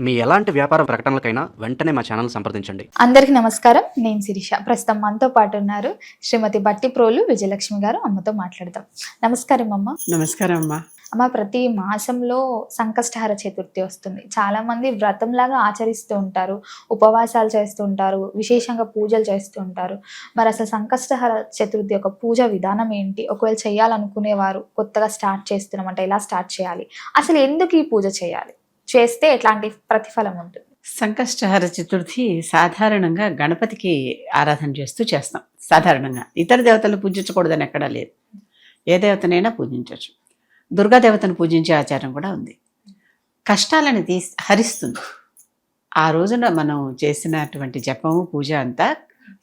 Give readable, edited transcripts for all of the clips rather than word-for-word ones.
మీ ఎలాంటి వ్యాపార ప్రకటనలకైనా వెంటనే మా ఛానల్ సంప్రదించండి. అందరికీ నమస్కారం. నేను శిరీష. ప్రస్తుతం మనతో పాటు ఉన్నారు శ్రీమతి బట్టిప్రోలు విజయలక్ష్మి గారు. అమ్మతో మాట్లాడదాం. నమస్కారం అమ్మ. నమస్కారం అమ్మా. అమ్మ, ప్రతి మాసంలో సంకష్టహర చతుర్థి వస్తుంది. చాలా మంది వ్రతంలాగా ఆచరిస్తూ ఉంటారు, ఉపవాసాలు చేస్తూ ఉంటారు, విశేషంగా పూజలు చేస్తూ ఉంటారు. మరి అసలు సంకష్టహర చతుర్థి యొక్క పూజ విధానం ఏంటి? ఒకవేళ చేయాలనుకునేవారు కొత్తగా స్టార్ట్ చేస్తున్నామంటే ఎలా స్టార్ట్ చేయాలి? అసలు ఎందుకు ఈ పూజ చేయాలి? చేస్తే ఎట్లాంటి ప్రతిఫలం ఉంటుంది? సంకష్టహర చతుర్థి సాధారణంగా గణపతికి ఆరాధన చేస్తాం. సాధారణంగా ఇతర దేవతలను పూజించకూడదని ఎక్కడా లేదు. ఏ దేవతనైనా పూజించవచ్చు. దుర్గాదేవతను పూజించే ఆచారం కూడా ఉంది. కష్టాలను హరిస్తుంది. ఆ రోజున మనం చేసినటువంటి జపము పూజ అంతా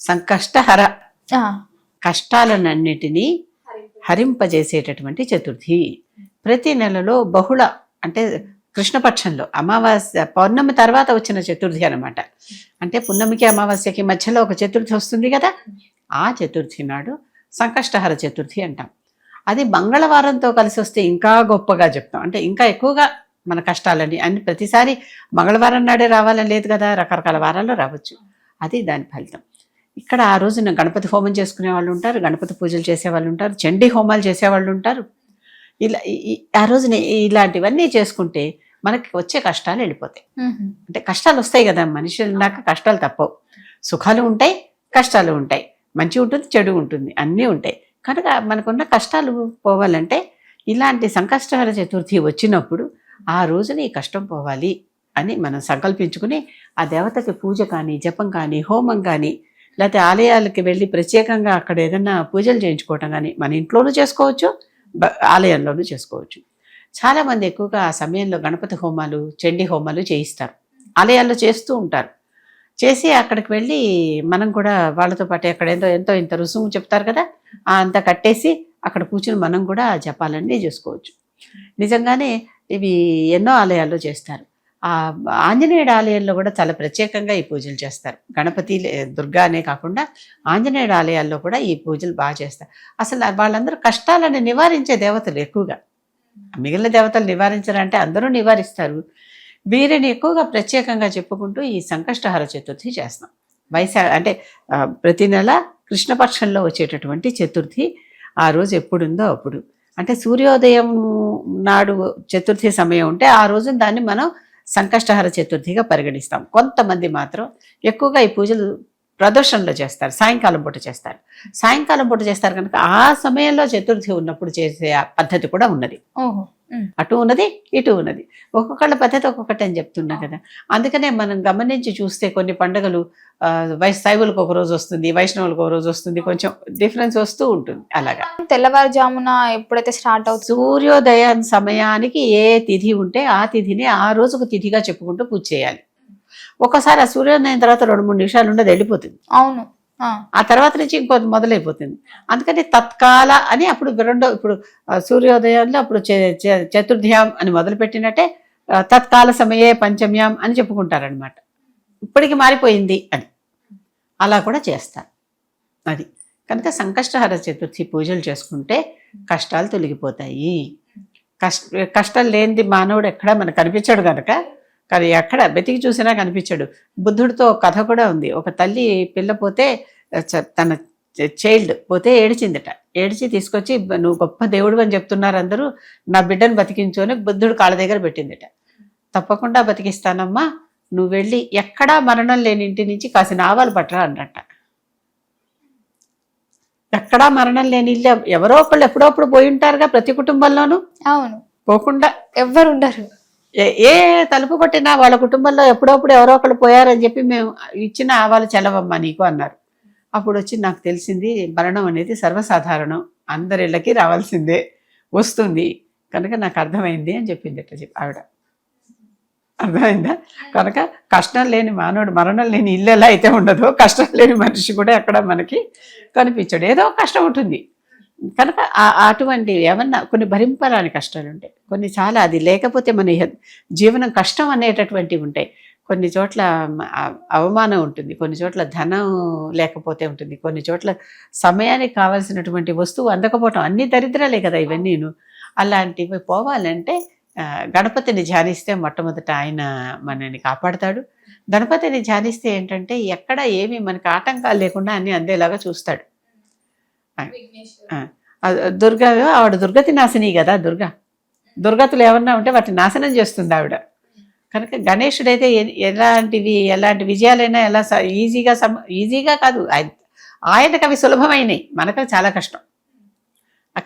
సంకష్టహర, కష్టాలన్నిటినీ హరింపజేసేటటువంటి చతుర్థి. ప్రతి నెలలో బహుళ అంటే కృష్ణపక్షంలో అమావాస్య పౌర్ణమి తర్వాత వచ్చిన చతుర్థి అనమాట. అంటే పున్నమికి అమావాస్యకి మధ్యలో ఒక చతుర్థి వస్తుంది కదా, ఆ చతుర్థి నాడు సంకష్టహర చతుర్థి అంటాం. అది మంగళవారంతో కలిసి వస్తే ఇంకా గొప్పగా చెప్తాం. అంటే ఇంకా ఎక్కువగా మన కష్టాలని అన్ని ప్రతిసారి మంగళవారం నాడే రావాలని లేదు కదా, రకరకాల వారాల్లో రావచ్చు. అది దాని ఫలితం. ఇక్కడ ఆ రోజున గణపతి హోమం చేసుకునే వాళ్ళు ఉంటారు, గణపతి పూజలు చేసేవాళ్ళు ఉంటారు, చండీ హోమాలు చేసేవాళ్ళు ఉంటారు. ఇలా ఆ రోజున ఇలాంటివన్నీ చేసుకుంటే మనకి వచ్చే కష్టాలు వెళ్ళిపోతాయి. అంటే కష్టాలు వస్తాయి కదా, మనుషులు ఉన్నాక కష్టాలు తప్పవు. సుఖాలు ఉంటాయి, కష్టాలు ఉంటాయి, మంచి ఉంటుంది, చెడు ఉంటుంది, అన్నీ ఉంటాయి. కనుక మనకున్న కష్టాలు పోవాలంటే ఇలాంటి సంకష్టహర చతుర్థి వచ్చినప్పుడు ఆ రోజున ఈ కష్టం పోవాలి అని మనం సంకల్పించుకుని ఆ దేవతకి పూజ కానీ, జపం కానీ, హోమం కానీ, లేకపోతే ఆలయాలకి వెళ్ళి ప్రత్యేకంగా అక్కడ ఏదైనా పూజలు చేయించుకోవటం కానీ మన ఇంట్లోనూ చేసుకోవచ్చు, ఆలయంలోనూ చేసుకోవచ్చు. చాలామంది ఎక్కువగా ఆ సమయంలో గణపతి హోమాలు, చండీ హోమాలు చేయిస్తారు, ఆలయాల్లో చేస్తూ ఉంటారు. చేసి అక్కడికి వెళ్ళి మనం కూడా వాళ్ళతో పాటు అక్కడ ఎంతో ఇంత రుసుము చెప్తారు కదా, అంతా కట్టేసి అక్కడ కూర్చుని మనం కూడా జపాలన్నీ చేసుకోవచ్చు. నిజంగానే ఇవి ఎన్నో ఆలయాల్లో చేస్తారు. ఆ ఆంజనేయుడు ఆలయంలో కూడా చాలా ప్రత్యేకంగా ఈ పూజలు చేస్తారు. గణపతి, దుర్గా అనే కాకుండా ఆంజనేయుడు ఆలయాల్లో కూడా ఈ పూజలు బాగా చేస్తారు. అసలు వాళ్ళందరూ కష్టాలను నివారించే దేవతలు ఎక్కువగా. మిగిలిన దేవతలు నివారించారంటే అందరూ నివారిస్తారు. వీరిని ఎక్కువగా ప్రత్యేకంగా చెప్పుకుంటూ ఈ సంకష్టహర చతుర్థి చేస్తాం. అంటే ప్రతి నెల కృష్ణపక్షంలో వచ్చేటటువంటి చతుర్థి ఆ రోజు ఎప్పుడుందో అప్పుడు, అంటే సూర్యోదయం నాడు చతుర్థి సమయం ఉంటే ఆ రోజు దాన్ని మనం సంకష్టహర చతుర్థిగా పరిగణిస్తాం. కొంతమంది మాత్రం ఎక్కువగా ఈ పూజలు ప్రదోషంలో చేస్తారు, సాయంకాలం పూట చేస్తారు. సాయంకాలం పూట చేస్తారు కనుక ఆ సమయంలో చతుర్థి ఉన్నప్పుడు చేసే పద్ధతి కూడా ఉన్నది. అటు ఉన్నది, ఇటు ఉన్నది. ఒక్కొక్కళ్ళ పద్ధతి ఒక్కొక్కటి అని చెప్తున్నా కదా. అందుకనే మనం గమనించి చూస్తే కొన్ని పండుగలు శైవులకు ఒక రోజు వస్తుంది, వైష్ణవులకు ఒక రోజు వస్తుంది, కొంచెం డిఫరెన్స్ వస్తూ ఉంటుంది. అలాగా తెల్లవారుజామున ఎప్పుడైతే స్టార్ట్ అవుతుంది, సూర్యోదయ సమయానికి ఏ తిథి ఉంటే ఆ తిథిని ఆ రోజుకు తిథిగా చెప్పుకుంటూ పూజ చేయాలి. ఒకసారి ఆ సూర్యోదయం తర్వాత 2-3 నిమిషాలు ఉండదు, వెళ్ళిపోతుంది. అవును. ఆ తర్వాత నుంచి ఇంకొంత మొదలైపోతుంది. అందుకని తత్కాల అని అప్పుడు ఇప్పుడు సూర్యోదయంలో అప్పుడు చతుర్థ్యాం అని మొదలుపెట్టినట్టే తత్కాల సమయే పంచమ్యాం అని చెప్పుకుంటారనమాట. ఇప్పటికి మారిపోయింది అని అలా కూడా చేస్తారు. అది కనుక సంకష్టహర చతుర్థి పూజలు చేసుకుంటే కష్టాలు తొలగిపోతాయి. కష్టం లేనిది మానవుడు ఎక్కడా మనకు కనిపించాడు కనుక, కానీ ఎక్కడ వెతికి చూసినా కనిపించాడు. బుద్ధుడితో కథ కూడా ఉంది. ఒక తల్లి పిల్ల పోతే, తన చైల్డ్ పోతే ఏడిచిందట. ఏడిచి తీసుకొచ్చి నువ్వు గొప్ప దేవుడు అని చెప్తున్నారు అందరూ, నా బిడ్డను బతికించు అని బుద్ధుడు కాళ్ళ దగ్గర పెట్టిందట. తప్పకుండా బతికిస్తానమ్మా, నువ్వు వెళ్ళి ఎక్కడా మరణం లేని ఇంటి నుంచి కాసిన ఆవాలు పట్టరా అన్నట్ట. ఎక్కడా మరణం లేని ఇల్లు ఎవరో ఒకళ్ళు ఎప్పుడప్పుడు పోయి ఉంటారుగా ప్రతి కుటుంబంలోనూ. అవును, పోకుండా ఎవ్వరు ఉండరు. ఏ తలుపు కొట్టినా వాళ్ళ కుటుంబంలో ఎప్పుడప్పుడు ఎవరో ఒకళ్ళు పోయారని చెప్పి మేము ఇచ్చిన ఆవాలు చెల్లవమ్మా నీకు అన్నారు. అప్పుడు వచ్చి నాకు తెలిసింది మరణం అనేది సర్వసాధారణం, అందరిళ్ళకి రావాల్సిందే, వస్తుంది, కనుక నాకు అర్థమైంది అని చెప్పింది ఆవిడ. అర్థమైందా? కనుక కష్టం లేని మానవుడు, మరణం లేని ఇల్లు ఎలా అయితే ఉండదో, కష్టం లేని మనిషి కూడా ఎక్కడ మనకి కనిపించాడు. ఏదో కష్టం ఉంటుంది కనుక అటువంటి ఏమన్నా కొన్ని భరింపరాని కష్టాలు ఉంటాయి, కొన్ని చాలా అది లేకపోతే మన జీవనం కష్టం అనేటటువంటివి ఉంటాయి. కొన్ని చోట్ల అవమానం ఉంటుంది, కొన్ని చోట్ల ధనం లేకపోతే ఉంటుంది, కొన్ని చోట్ల సమయానికి కావాల్సినటువంటి వస్తువు అందకపోవటం, అన్ని దరిద్రాలే కదా ఇవన్నీను. అలాంటివి పోవాలంటే గణపతిని ధ్యానిస్తే మొట్టమొదట ఆయన మనని కాపాడతాడు. గణపతిని ధ్యానిస్తే ఏంటంటే ఎక్కడ ఏమీ మనకి ఆటంకాలు లేకుండా అన్ని అందేలాగా చూస్తాడు. దుర్గా ఆవిడ దుర్గతి నాశిని కదా, దుర్గతులు ఏమన్నా ఉంటే వాటిని నాశనం చేస్తుంది ఆవిడ. కనుక గణేశుడైతే ఎలాంటి విజయాలైనా ఈజీగా కాదు, ఆయనకు అవి సులభమైనవి, మనకు చాలా కష్టం.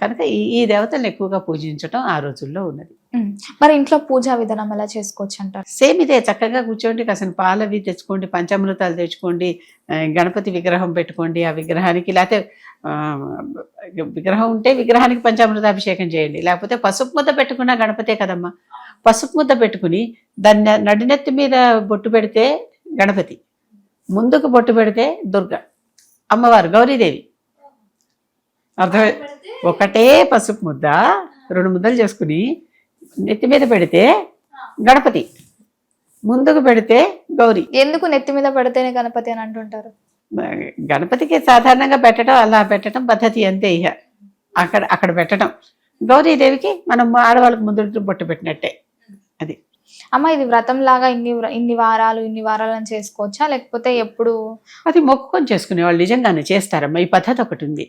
కనుక ఈ దేవతలను ఎక్కువగా పూజించడం ఆ రోజుల్లో ఉన్నది. మరి ఇంట్లో పూజా విధానం ఎలా చేసుకోవచ్చు అంటారు? సేమ్ ఇదే, చక్కగా కూర్చోండి, కాసిన పాలవి తెచ్చుకోండి, పంచామృతాలు తెచ్చుకోండి, గణపతి విగ్రహం పెట్టుకోండి, ఆ విగ్రహానికి, లేకపోతే విగ్రహం ఉంటే విగ్రహానికి పంచామృతాభిషేకం చేయండి, లేకపోతే పసుపు ముద్ద పెట్టుకున్న గణపతే కదమ్మా. పసుపు ముద్ద పెట్టుకుని దాన్ని నడినెత్తి మీద బొట్టు పెడితే గణపతి, ముందుకు బొట్టు పెడితే దుర్గా అమ్మవారు గౌరీదేవి. అర్థం, ఒకటే పసుపు ముద్ద 2 ముద్దలు చేసుకుని నెత్తి మీద పెడితే గణపతి, ముందుకు పెడితే గౌరీ. ఎందుకు నెత్తి మీద పెడితేనే గణపతి అని అంటుంటారు? గణపతికి సాధారణంగా అలా పెట్టడం పద్ధతి అంతే. ఇక అక్కడ పెట్టడం, గౌరీదేవికి మనం ఆడవాళ్ళకి ముందు బొట్టు పెట్టినట్టే. అది అమ్మ, ఇది వ్రతం లాగా ఇన్ని వారాలు అని చేసుకోవచ్చా, లేకపోతే ఎప్పుడు? అది మొక్కుకొని చేసుకునే వాళ్ళు నిజంగానే చేస్తారమ్మా. ఈ పద్ధతి ఒకటి ఉంది.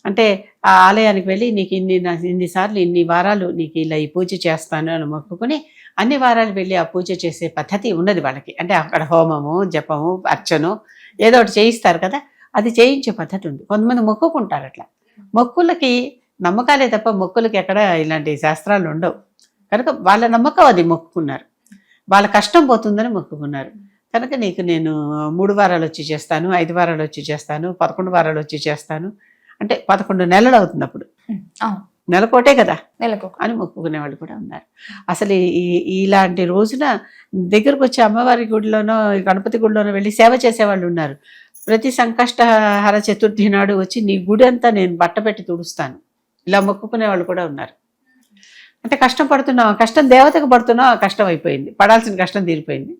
అంటే ఆ ఆలయానికి వెళ్ళి నీకు ఇన్నిసార్లు ఇన్ని వారాలు నీకు ఇలా ఈ పూజ చేస్తాను అని మొక్కుకొని అన్ని వారాలు వెళ్ళి ఆ పూజ చేసే పద్ధతి ఉన్నది వాళ్ళకి. అంటే అక్కడ హోమము, జపము, అర్చను ఏదో ఒకటి చేయిస్తారు కదా, అది చేయించే పద్ధతి ఉంది. కొంతమంది మొక్కుకుంటారు. అట్లా మొక్కులకి నమ్మకాలే తప్ప మొక్కులకి ఎక్కడ ఇలాంటి శాస్త్రాలు ఉండవు. కనుక వాళ్ళ నమ్మకం అది మొక్కుకున్నారు, వాళ్ళ కష్టం పోతుందని మొక్కుకున్నారు. కనుక నీకు నేను 3 వారాలు వచ్చి చేస్తాను, 5 వారాలు వచ్చి చేస్తాను, 11 వారాలు వచ్చి చేస్తాను అంటే 11 నెలలు అవుతుంది. అప్పుడు నెలకోటే కదా అని మొక్కుకునే వాళ్ళు కూడా ఉన్నారు. అసలు ఇలాంటి రోజున దగ్గరకు వచ్చి అమ్మవారి గుడిలోనో గణపతి గుడిలోనో వెళ్ళి సేవ చేసేవాళ్ళు ఉన్నారు. ప్రతి సంకష్టహర చతుర్థి నాడు వచ్చి నీ గుడి అంతా నేను బట్ట పెట్టి తుడుస్తాను, ఇలా మొక్కుకునే వాళ్ళు కూడా ఉన్నారు. అంటే కష్టం పడుతున్నావు, కష్టం దేవతకు పడుతున్నావు, ఆ కష్టం అయిపోయింది, పడాల్సిన కష్టం తీరిపోయింది.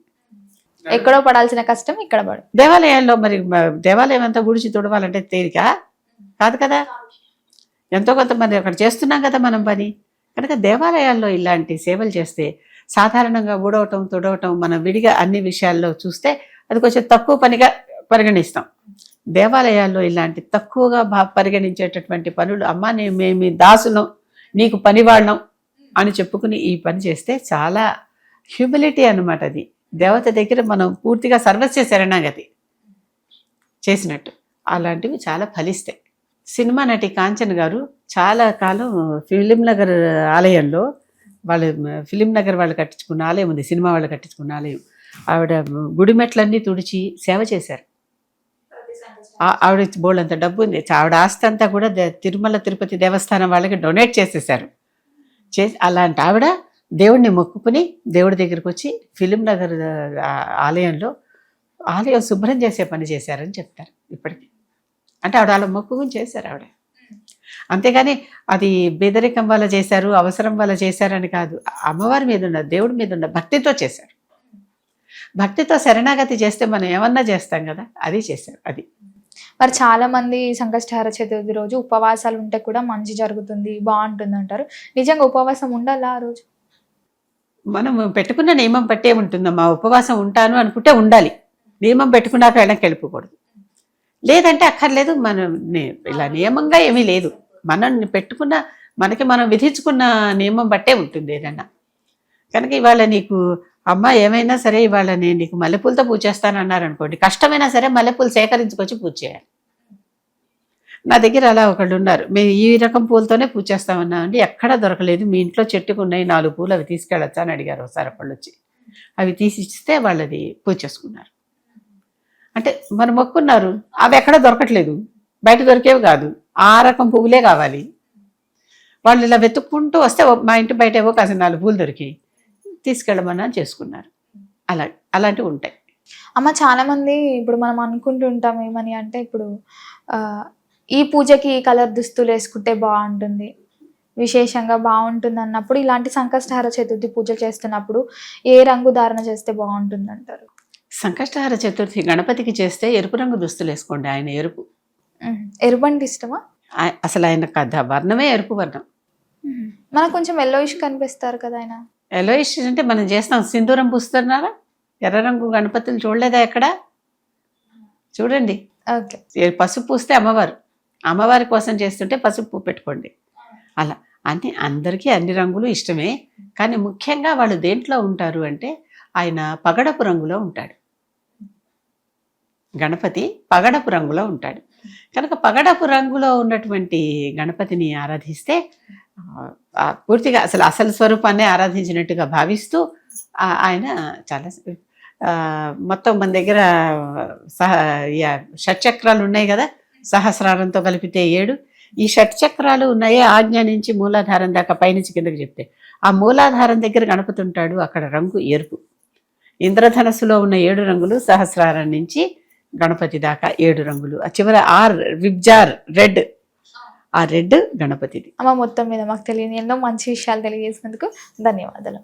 ఎక్కడో పడాల్సిన కష్టం ఇక్కడ పడు. దేవాలయాల్లో మరి దేవాలయం అంతా గుడిచి తుడవాలంటే తేలిక కాదు కదా, ఎంతో కొంతమంది అక్కడ చేస్తున్నాం కదా మనం పని. కనుక దేవాలయాల్లో ఇలాంటి సేవలు చేస్తే సాధారణంగా ఊడవటం తుడవటం మనం విడిగా అన్ని విషయాల్లో చూస్తే అది కొంచెం తక్కువ పనిగా పరిగణిస్తాం. దేవాలయాల్లో ఇలాంటి తక్కువగా పరిగణించేటటువంటి పనులు, అమ్మ మేము దాసులం నీకు పనివాళ్ళం అని చెప్పుకుని ఈ పని చేస్తే చాలా హ్యూమిలిటీ అన్నమాట. అది దేవత దగ్గర మనం పూర్తిగా సర్వస్వ శరణాగతి చేసినట్టు. అలాంటివి చాలా ఫలిస్తాయి. సినిమా నటి కాంచన్ గారు చాలా కాలం ఫిలిం నగర్ ఆలయంలో, ఫిలిం నగర్ వాళ్ళు కట్టించుకున్న ఆలయం ఉంది, సినిమా వాళ్ళు కట్టించుకున్న ఆలయం, ఆవిడ గుడిమెట్లన్నీ తుడిచి సేవ చేశారు. ఆవిడ బోళ్ళంత డబ్బు ఉంది, ఆవిడ ఆస్తి అంతా కూడా తిరుమల తిరుపతి దేవస్థానం వాళ్ళకి డొనేట్ చేసేసారు. అలాంటి ఆవిడ దేవుడిని మొక్కుకుని దేవుడి దగ్గరికి వచ్చి ఫిలిం నగర్ ఆలయంలో ఆలయం శుభ్రం చేసే పని చేశారని చెప్తారు ఇప్పటికీ. అంటే ఆవిడ అలా మొక్కుకుని చేశారు ఆవిడ. అంతేగాని అది బెదరికం వల్ల చేశారు, అవసరం వల్ల చేశారని కాదు. అమ్మవారి మీద ఉన్న, దేవుడి మీద ఉన్న భక్తితో చేశారు. భక్తితో శరణాగతి చేస్తే మనం ఏమన్నా చేస్తాం కదా, అది చేశారు. అది మరి చాలా మంది సంకష్టహార చతుర్థి రోజు ఉపవాసాలు ఉంటే కూడా మంచి జరుగుతుంది, బాగుంటుంది అంటారు. నిజంగా ఉపవాసం ఉండాలా ఆ రోజు? మనం పెట్టుకున్న నియమం పట్టే ఉంటుందమ్మా. ఉపవాసం ఉంటాను అనుకుంటే ఉండాలి, నియమం పెట్టుకున్నాక వెనక్కి వెళ్ళిపోకూడదు. లేదంటే అక్కర్లేదు. మనం ఇలా నియమంగా ఏమీ లేదు, మనం పెట్టుకున్న మనం విధించుకున్న నియమం బట్టే ఉంటుంది ఏదన్నా. కనుక ఇవాళ నీకు అమ్మ ఏమైనా సరే ఇవాళ నేను నీకు మల్లెపూలతో పూజ చేస్తాను అన్నారు అనుకోండి, కష్టమైనా సరే మల్లెపూలు సేకరించుకొచ్చి పూజ చేయాలి. నా దగ్గర అలా ఒకళ్ళు ఉన్నారు, మేము ఈ రకం పూలతోనే పూజ చేస్తామన్నా అండి, ఎక్కడా దొరకలేదు, మీ ఇంట్లో చెట్టుకు ఉన్నాయి 4 పూలు, అవి తీసుకెళ్ళొచ్చా అని అడిగారు ఒకసారి ఒకళ్ళు వచ్చి. అవి తీసి ఇస్తే వాళ్ళది పూజ చేసుకున్నారు. అంటే మనం మొక్కున్నారు, అవి ఎక్కడ దొరకట్లేదు, బయట దొరికేవి కాదు, ఆ రకం పువ్వులే కావాలి. వాళ్ళు ఇలా వెతుక్కుంటూ వస్తే మా ఇంటి బయట ఏవో కాసిన 4 పూలు దొరికి తీసుకెళ్ళమన్నా చేసుకున్నారు. అలాంటివి ఉంటాయి. అమ్మ, చాలా మంది ఇప్పుడు మనం అనుకుంటుంటాం ఏమని అంటే, ఇప్పుడు ఈ పూజకి ఈ కలర్ దుస్తులు వేసుకుంటే బాగుంటుంది, విశేషంగా బాగుంటుంది అన్నప్పుడు, ఇలాంటి సంకష్టహార చతుర్థి పూజలు చేస్తున్నప్పుడు ఏ రంగు ధారణ చేస్తే బాగుంటుంది అంటారు? సంకష్టహార చతుర్థి గణపతికి చేస్తే ఎరుపు రంగు దుస్తులు వేసుకోండి. ఆయన ఎరుపు. ఎరుపు అంటే ఇష్టమా? అసలు ఆయన కథ వర్ణమే ఎరుపు వర్ణం. మనకు కొంచెం ఎల్లోయిష్ కనిపిస్తారు కదా ఆయన. ఎలోయిష్ అంటే మనం చేస్తాం, సింధూరం పూస్తున్నారా? ఎర్ర రంగు గణపతులు చూడలేదా ఎక్కడ? చూడండి, ఓకే. పసుపు పూస్తే అమ్మవారి కోసం చేస్తుంటే పసుపు పెట్టుకోండి. అలా అంటే అందరికీ అన్ని రంగులు ఇష్టమే, కానీ ముఖ్యంగా వాళ్ళు దేంట్లో ఉంటారు అంటే ఆయన పగడపు రంగులో ఉంటాడు. గణపతి పగడపు రంగులో ఉంటాడు కనుక పగడపు రంగులో ఉన్నటువంటి గణపతిని ఆరాధిస్తే పూర్తిగా అసలు స్వరూపాన్ని ఆరాధించినట్టుగా భావిస్తూ ఆయన చాలా మొత్తం మన దగ్గర షట్చక్రాలు ఉన్నాయి కదా, సహస్రారంతో కలిపితే 7. ఈ షట్చక్రాలు ఉన్నాయే, ఆజ్ఞ నుంచి మూలాధారం దాకా పైనుంచి కిందకి చెప్తే ఆ మూలాధారం దగ్గర గణపతి ఉంటాడు. అక్కడ రంగు ఎరుపు. ఇంద్రధనస్సులో ఉన్న 7 రంగులు, సహస్రారం నుంచి గణపతి దాకా 7 రంగులు, ఆ చివర విబ్జార్ రెడ్, ఆ రెడ్ గణపతిది. అమ్మ మొత్తం మీద మాకు తెలియని ఎన్నో మంచి విషయాలు తెలియజేసినందుకు ధన్యవాదాలు.